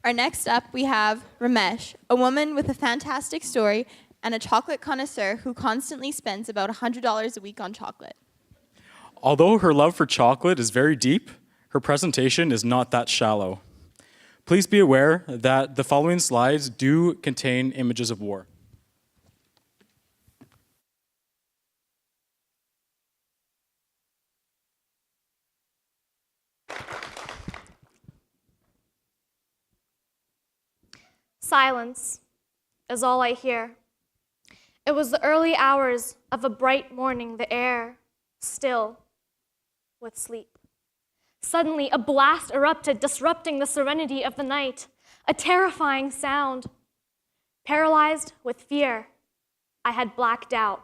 Our next up, we have Ramesh, a woman with a fantastic story and a chocolate connoisseur who constantly spends about $100 a week on chocolate. Although her love for chocolate is very deep, her presentation is not that shallow. Please be aware that the following slides do contain images of war. Silence is all I hear. It was the early hours of a bright morning, the air still with sleep. Suddenly, a blast erupted, disrupting the serenity of the night, a terrifying sound. Paralyzed with fear, I had blacked out,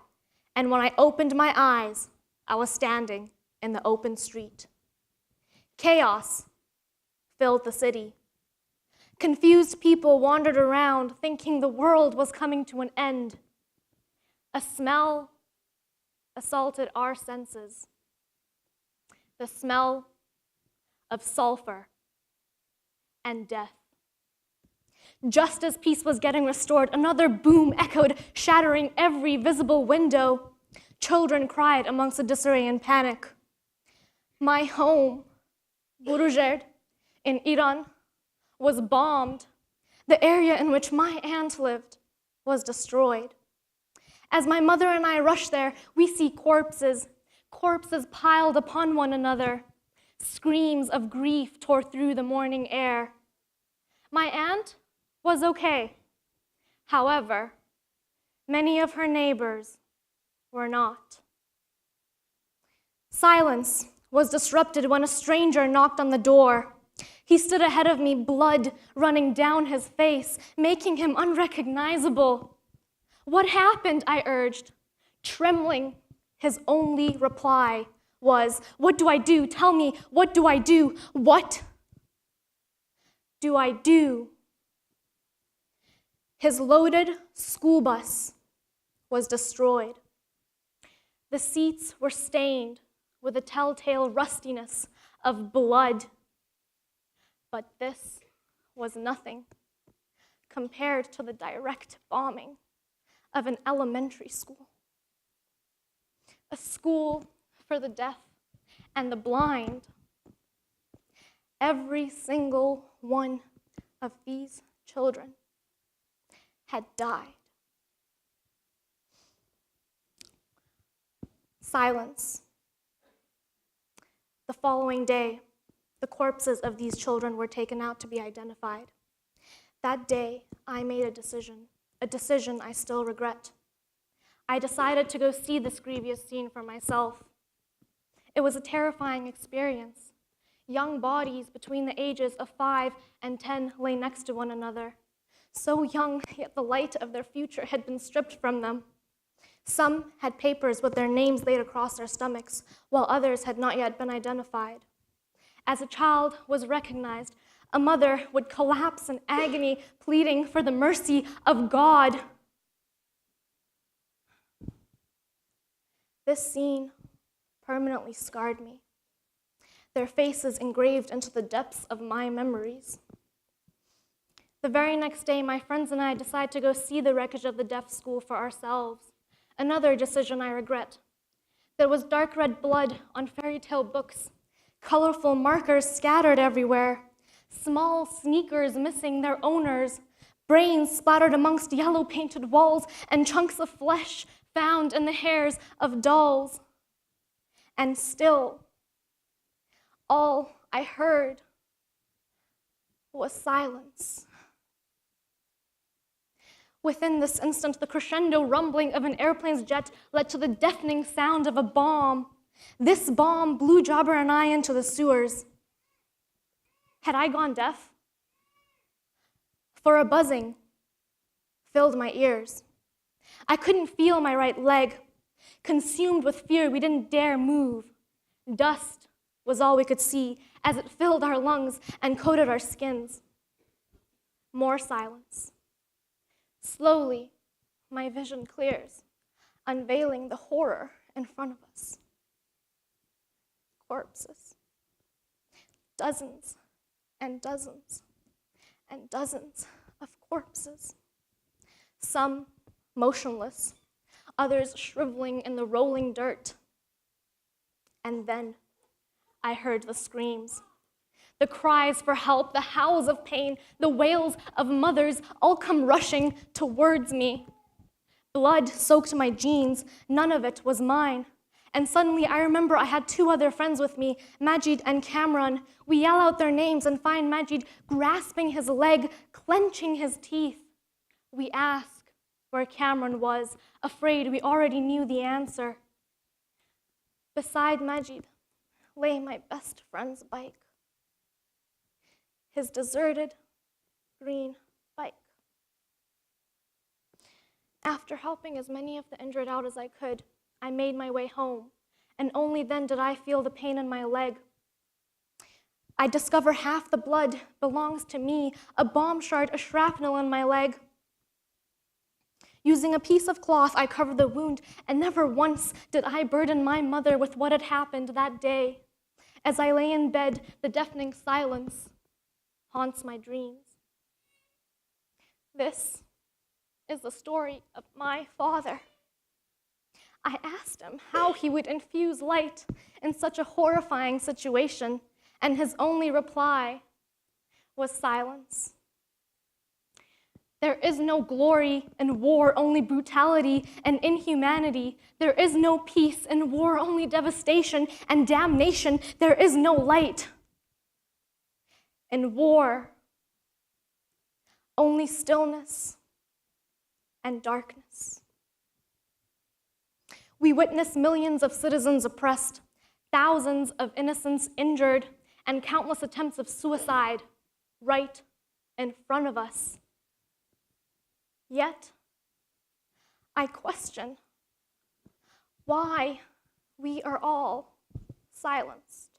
and when I opened my eyes, I was standing in the open street. Chaos filled the city. Confused people wandered around, thinking the world was coming to an end. A smell assaulted our senses. The smell of sulfur and death. Just as peace was getting restored, another boom echoed, shattering every visible window. Children cried amongst the disarray and panic. My home, Burujerd, in Iran, was bombed. The area in which my aunt lived was destroyed. As my mother and I rush there, we see corpses piled upon one another. Screams of grief tore through the morning air. My aunt was okay. However, many of her neighbors were not. Silence was disrupted when a stranger knocked on the door. He stood ahead of me, blood running down his face, making him unrecognizable. What happened? I urged. Trembling, his only reply was, "What do I do? Tell me, what do I do? What do I do?" His loaded school bus was destroyed. The seats were stained with the telltale rustiness of blood. But this was nothing compared to the direct bombing of an elementary school. A school for the deaf and the blind. Every single one of these children had died. Silence. The following day, the corpses of these children were taken out to be identified. That day, I made a decision I still regret. I decided to go see this grievous scene for myself. It was a terrifying experience. Young bodies between the ages of 5 and 10 lay next to one another. So young, yet the light of their future had been stripped from them. Some had papers with their names laid across their stomachs, while others had not yet been identified. As a child was recognized, a mother would collapse in agony, pleading for the mercy of God. This scene permanently scarred me, their faces engraved into the depths of my memories. The very next day, my friends and I decided to go see the wreckage of the deaf school for ourselves. Another decision I regret. There was dark red blood on fairy tale books, colorful markers scattered everywhere, small sneakers missing their owners, brains splattered amongst yellow painted walls, and chunks of flesh found in the hairs of dolls. And still, all I heard was silence. Within this instant, the crescendo rumbling of an airplane's jet led to the deafening sound of a bomb. This bomb blew Jabber and I into the sewers. Had I gone deaf? For a buzzing filled my ears. I couldn't feel my right leg. Consumed with fear, we didn't dare move. Dust was all we could see as it filled our lungs and coated our skins. More silence. Slowly, my vision clears, unveiling the horror in front of us. Corpses. Dozens and dozens and dozens of corpses. Some motionless, others shriveling in the rolling dirt. And then I heard the screams, the cries for help, the howls of pain, the wails of mothers all come rushing towards me. Blood soaked my jeans, none of it was mine. And suddenly I remember I had two other friends with me, Majid and Cameron. We yell out their names and find Majid grasping his leg, clenching his teeth. We ask where Cameron was, afraid we already knew the answer. Beside Majid lay my best friend's bike, his deserted green bike. After helping as many of the injured out as I could, I made my way home, and only then did I feel the pain in my leg. I discover half the blood belongs to me, a bomb shard, a shrapnel in my leg. Using a piece of cloth, I covered the wound, and never once did I burden my mother with what had happened that day. As I lay in bed, the deafening silence haunts my dreams. This is the story of my father. I asked him how he would infuse light in such a horrifying situation, and his only reply was silence. There is no glory in war, only brutality and inhumanity. There is no peace in war, only devastation and damnation. There is no light in war, only stillness and darkness. We witness millions of citizens oppressed, thousands of innocents injured, and countless attempts of suicide right in front of us. Yet, I question why we are all silenced.